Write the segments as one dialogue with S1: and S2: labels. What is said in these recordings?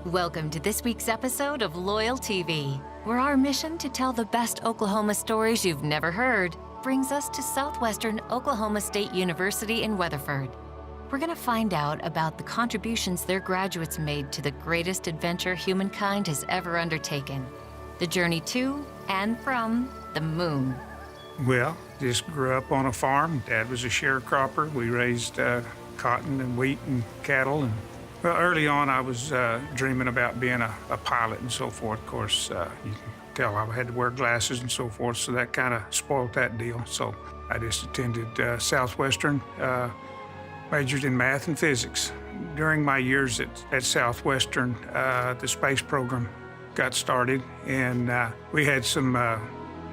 S1: Welcome to this week's episode of LoyalTV, where our mission to tell the best Oklahoma stories you've never heard brings us to Southwestern Oklahoma State University in Weatherford. We're going to find out about the contributions their graduates made to the greatest adventure humankind has ever undertaken, the journey to and from the moon.
S2: Well, just grew up on a farm. Dad was a sharecropper. We raised cotton and wheat and cattle. Well, early on, I was dreaming about being a pilot and so forth. Of course, you can tell I had to wear glasses and so forth, so that kind of spoiled that deal. So I just attended Southwestern, majored in math and physics. During my years at Southwestern, the space program got started, and we had some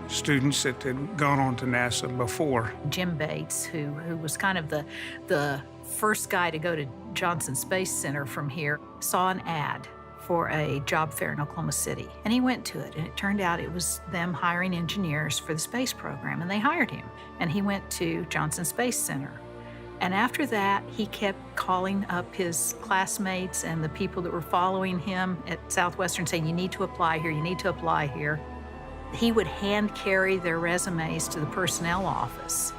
S2: students that had gone on to NASA before.
S3: Jim Bates, who was kind of the first guy to go to Johnson Space Center from here, saw an ad for a job fair in Oklahoma City. And he went to it, and it turned out it was them hiring engineers for the space program, and they hired him. And he went to Johnson Space Center. And after that, he kept calling up his classmates and the people that were following him at Southwestern saying, you need to apply here, you need to apply here. He would hand carry their resumes to the personnel office.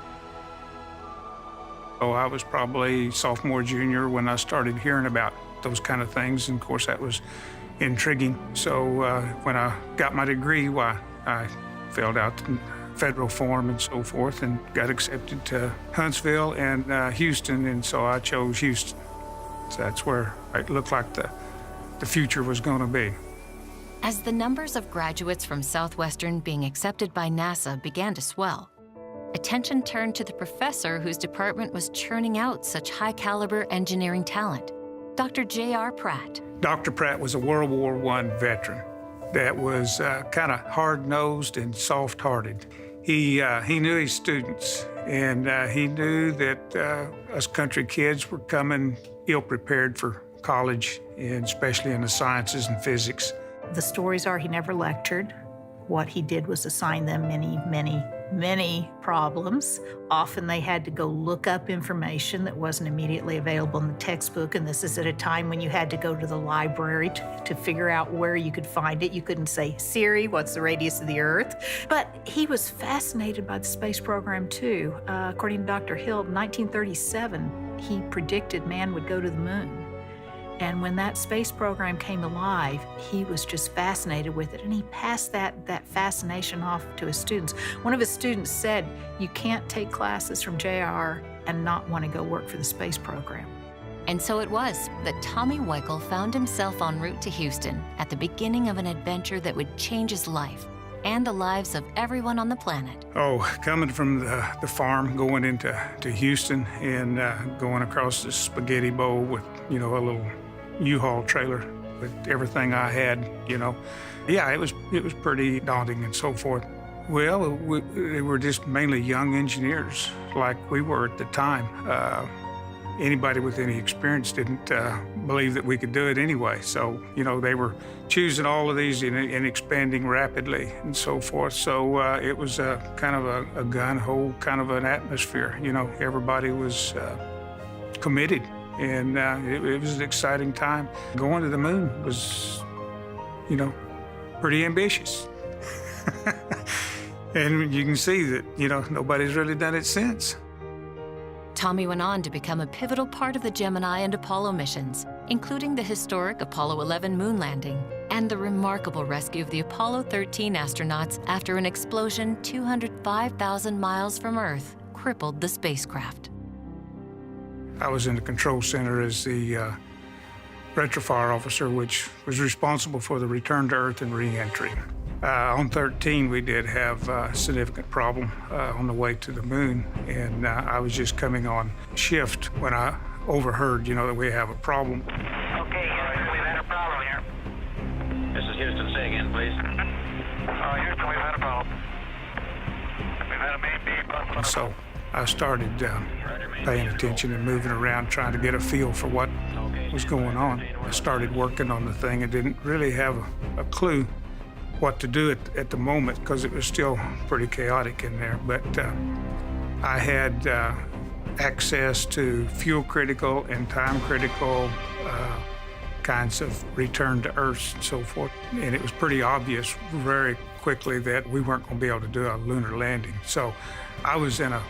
S2: Oh, I was probably sophomore, junior when I started hearing about those kind of things. And of course, that was intriguing. So when I got my degree, I filled out the federal form and so forth and got accepted to Huntsville and Houston. And so I chose Houston. So that's where it looked like the future was going to be.
S1: As the numbers of graduates from Southwestern being accepted by NASA began to swell, attention turned to the professor whose department was churning out such high-caliber engineering talent, Dr. J.R. Pratt.
S2: Dr. Pratt was a World War I veteran that was kind of hard-nosed and soft-hearted. He knew his students, and he knew that us country kids were coming ill-prepared for college, and especially in the sciences and physics.
S3: The stories are he never lectured. What he did was assign them many problems. Often they had to go look up information that wasn't immediately available in the textbook, and this is at a time when you had to go to the library to figure out where you could find it. You couldn't say, Siri, what's the radius of the Earth? But he was fascinated by the space program too. According to Dr. Hill, in 1937, he predicted man would go to the moon. And when that space program came alive, he was just fascinated with it, and he passed that fascination off to his students. One of his students said, you can't take classes from JR and not want to go work for the space program.
S1: And so it was that Tommy Weichel found himself en route to Houston at the beginning of an adventure that would change his life and the lives of everyone on the planet.
S2: Oh, coming from the farm, going into Houston and going across the spaghetti bowl with, a little U-Haul trailer with everything I had, Yeah, it was pretty daunting and so forth. Well, they were just mainly young engineers like we were at the time. Anybody with any experience didn't believe that we could do it anyway. So, they were choosing all of these and expanding rapidly and so forth. So it was kind of a gun-ho kind of an atmosphere. Everybody was committed. And it was an exciting time. Going to the moon was, pretty ambitious. And you can see that, nobody's really done it since.
S1: Tommy went on to become a pivotal part of the Gemini and Apollo missions, including the historic Apollo 11 moon landing and the remarkable rescue of the Apollo 13 astronauts after an explosion 205,000 miles from Earth crippled the spacecraft.
S2: I was in the control center as the retrofire officer, which was responsible for the return to Earth and re-entry. On 13, we did have a significant problem on the way to the moon, and I was just coming on shift when I overheard, that we have a problem.
S4: Okay, we've had a problem here. This is Houston. Say again, please. Houston, we've had a problem. We've had a main beam.
S2: So I started paying attention and moving around, trying to get a feel for what was going on. I started working on the thing and didn't really have a clue what to do at the moment because it was still pretty chaotic in there. But I had access to fuel critical and time critical kinds of return to Earth and so forth. And it was pretty obvious very quickly that we weren't going to be able to do a lunar landing. So I was in a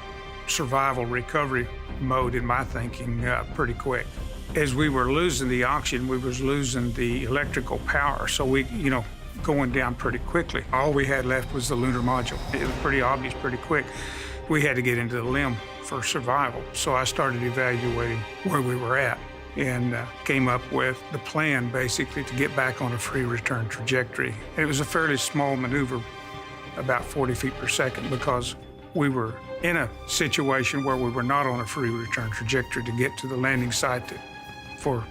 S2: survival recovery mode in my thinking pretty quick. As we were losing the oxygen, we was losing the electrical power. So we, going down pretty quickly. All we had left was the lunar module. It was pretty obvious pretty quick. We had to get into the LIM for survival. So I started evaluating where we were at and came up with the plan basically to get back on a free return trajectory. And it was a fairly small maneuver, about 40 feet per second, because we were in a situation where we were not on a free return trajectory to get to the landing site for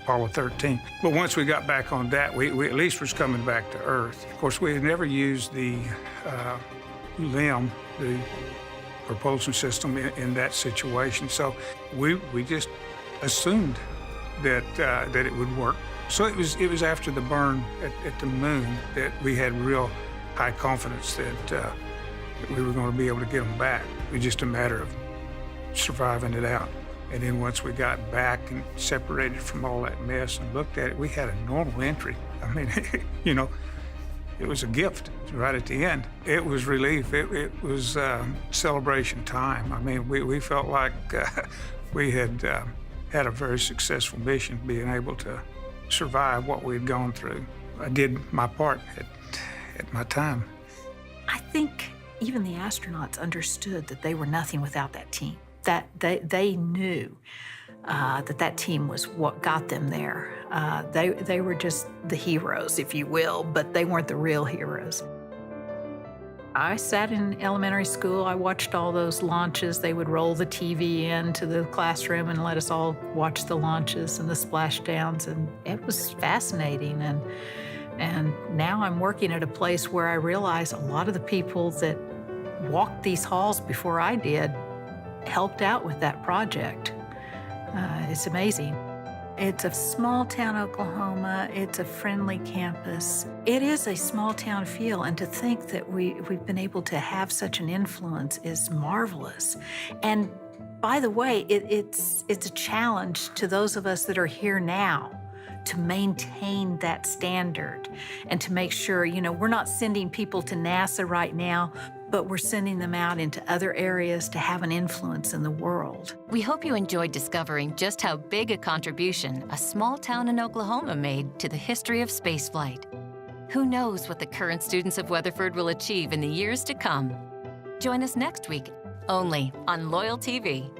S2: Apollo 13. But once we got back on that, we at least was coming back to Earth. Of course, we had never used the LIM, the propulsion system, in that situation. So we just assumed that it would work. So it was after the burn at the moon that we had real high confidence that we were going to be able to get them back. It was just a matter of surviving it out. And then once we got back and separated from all that mess and looked at it, we had a normal entry. I mean, it was a gift right at the end. It was relief. It was celebration time. I mean, we felt like we had had a very successful mission, being able to survive what we had gone through. I did my part at my time.
S3: I think even the astronauts understood that they were nothing without that team. That they knew that team was what got them there. They were just the heroes, if you will, but they weren't the real heroes. I sat in elementary school. I watched all those launches. They would roll the TV into the classroom and let us all watch the launches and the splashdowns, and it was fascinating. And now I'm working at a place where I realize a lot of the people that walked these halls before I did helped out with that project. It's amazing. It's a small town Oklahoma. It's a friendly campus. It is a small town feel, and to think that we've been able to have such an influence is marvelous. And by the way, it's a challenge to those of us that are here now to maintain that standard and to make sure, we're not sending people to NASA right now, but we're sending them out into other areas to have an influence in the world.
S1: We hope you enjoyed discovering just how big a contribution a small town in Oklahoma made to the history of spaceflight. Who knows what the current students of Weatherford will achieve in the years to come? Join us next week, only on LoyalTV.